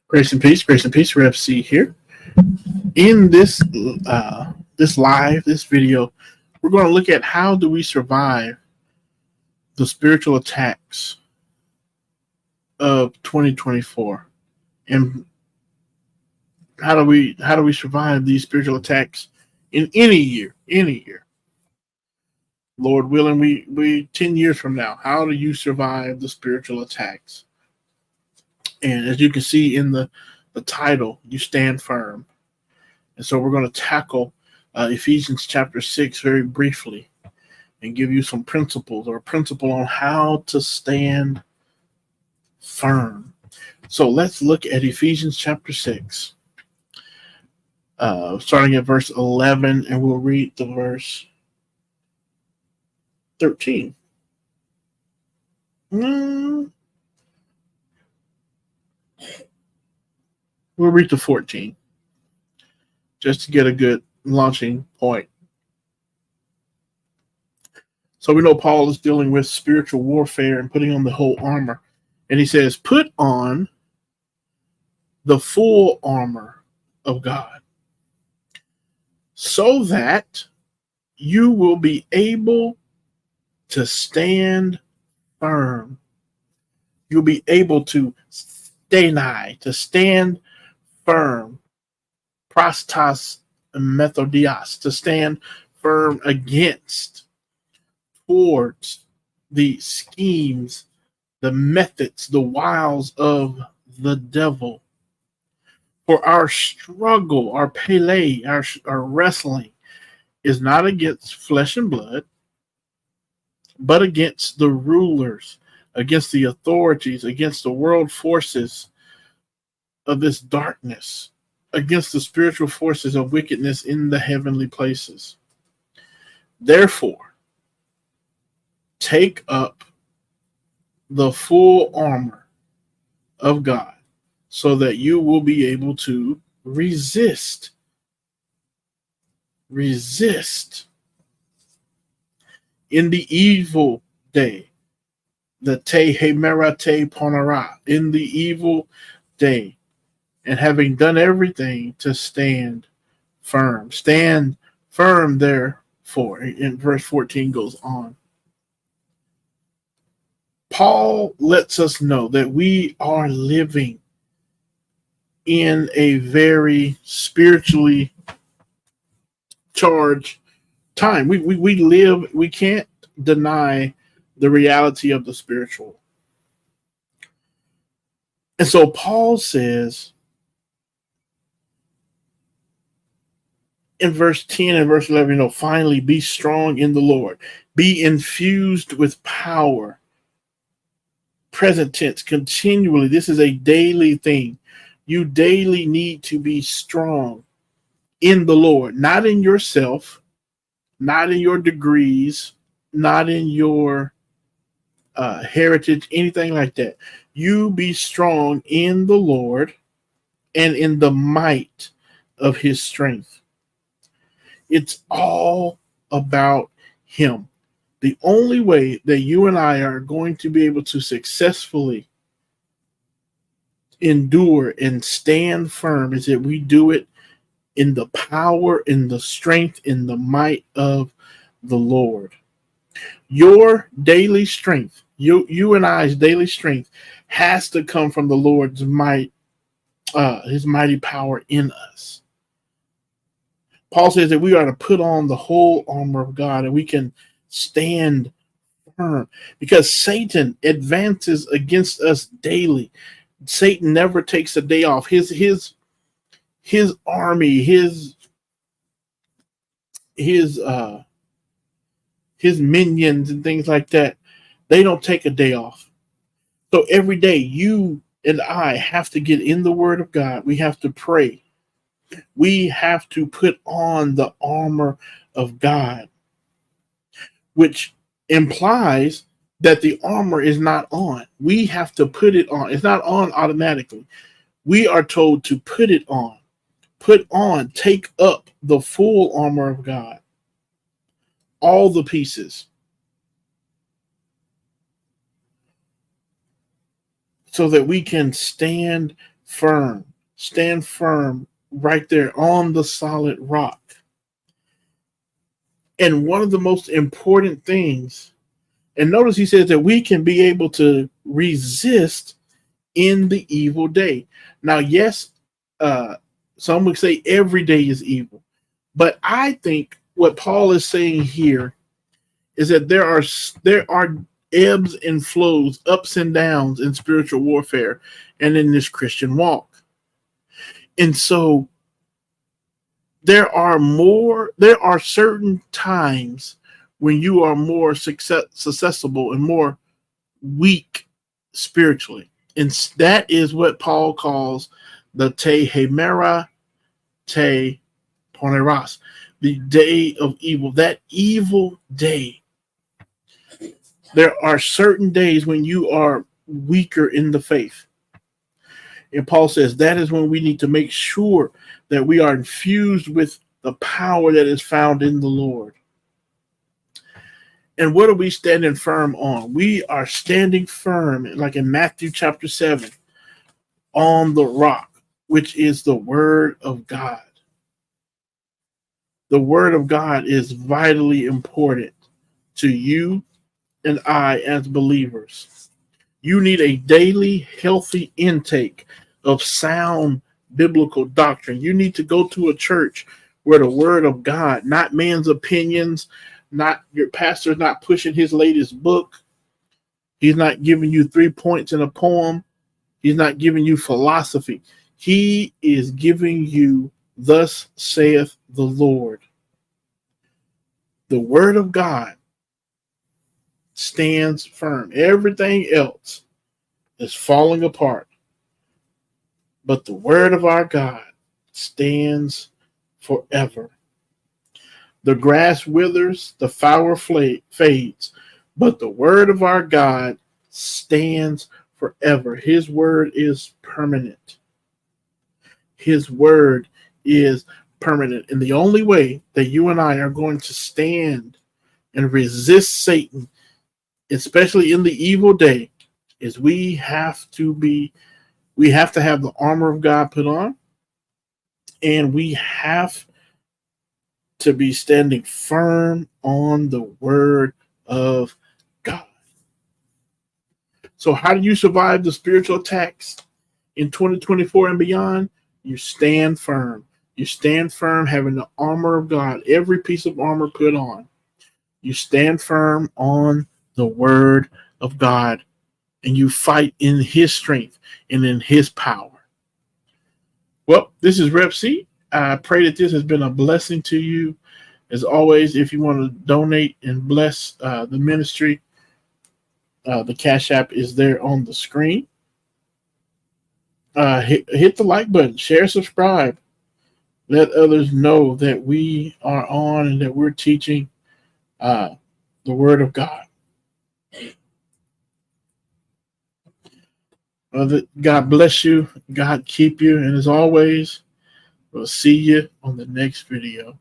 Grace and peace. Rev C here. In this video, we're going to look at how do we survive the spiritual attacks of 2024, and how do we survive these spiritual attacks in any year, Lord willing, we 10 years from now, how do you survive the spiritual attacks? And as you can see in the title, you stand firm. And so we're going to tackle Ephesians chapter 6 very briefly and give you some principles or a principle on how to stand firm. So let's look at Ephesians chapter 6, starting at verse 11, and we'll read the verse 13. We'll read to 14 just to get a good launching point. So we know Paul is dealing with spiritual warfare and putting on the whole armor. And he says, put on the full armor of God so that you will be able to stand firm. You'll be able to stand firm, prostas methodias, to stand firm against, towards the schemes, the methods, the wiles of the devil. For our struggle, our pele, our wrestling is not against flesh and blood, but against the rulers, against the authorities, against the world forces of this darkness, against the spiritual forces of wickedness in the heavenly places. Therefore, take up the full armor of God so that you will be able to resist in the evil day, the te hemerate ponara, in the evil day, and having done everything to stand firm. Stand firm, therefore. And verse 14 goes on. Paul lets us know that we are living in a very spiritually charged time. We can't deny the reality of the spiritual. And so Paul says in verse 10 and verse 11, finally be strong in the Lord. Be infused with power. Present tense, continually. This is a daily thing. You daily need to be strong in the Lord, not in yourself, not in your degrees, not in your heritage, anything like that. You be strong in the Lord and in the might of his strength. It's all about him. The only way that you and I are going to be able to successfully endure and stand firm is that we do it in the power, in the strength, in the might of the Lord. Your daily strength, you and I's daily strength has to come from the Lord's might, his mighty power in us. Paul says that we are to put on the whole armor of God and we can stand firm because Satan advances against us daily. Satan never takes a day off. His army, his minions and things like that, they don't take a day off. So every day you and I have to get in the Word of God. We have to pray. We have to put on the armor of God, which implies that the armor is not on. We have to put it on. It's not on automatically. We are told to put it on. Put on, take up the full armor of God. All the pieces. So that we can stand firm. Stand firm right there on the solid rock. And one of the most important things, and notice he says that we can be able to resist in the evil day. Now, yes, some would say every day is evil. But I think what Paul is saying here is that there are ebbs and flows, ups and downs in spiritual warfare and in this Christian walk. And so there are certain times when you are more susceptible and more weak spiritually. And that is what Paul calls the te hemera te poneros, the day of evil, that evil day. There are certain days when you are weaker in the faith. And Paul says that is when we need to make sure that we are infused with the power that is found in the Lord. And what are we standing firm on? We are standing firm, like in Matthew chapter 7, on the rock, which is the word of God. The word of God is vitally important to you and I as believers. You need a daily healthy intake of sound biblical doctrine. You need to go to a church where the word of God, not man's opinions, not your pastor's not pushing his latest book. He's not giving you 3 points in a poem. He's not giving you philosophy. He is giving you, thus saith the Lord. The word of God stands firm. Everything else is falling apart. But the word of our God stands forever. The grass withers, the flower fades, but the word of our God stands forever. His word is permanent. His word is permanent. And the only way that you and I are going to stand and resist Satan, especially in the evil day, is we have to have the armor of God put on, and we have to be standing firm on the word of God. So how do you survive the spiritual attacks in 2024 and beyond? You stand firm. You stand firm having the armor of God, every piece of armor put on. You stand firm on the word of God, and you fight in his strength and in his power. Well, this is Rep C. I pray that this has been a blessing to you. As always, if you want to donate and bless the ministry, the Cash App is there on the screen. Hit the like button, share, subscribe. Let others know that we are on and that we're teaching the Word of God. God bless you. God keep you. And as always, we'll see you on the next video.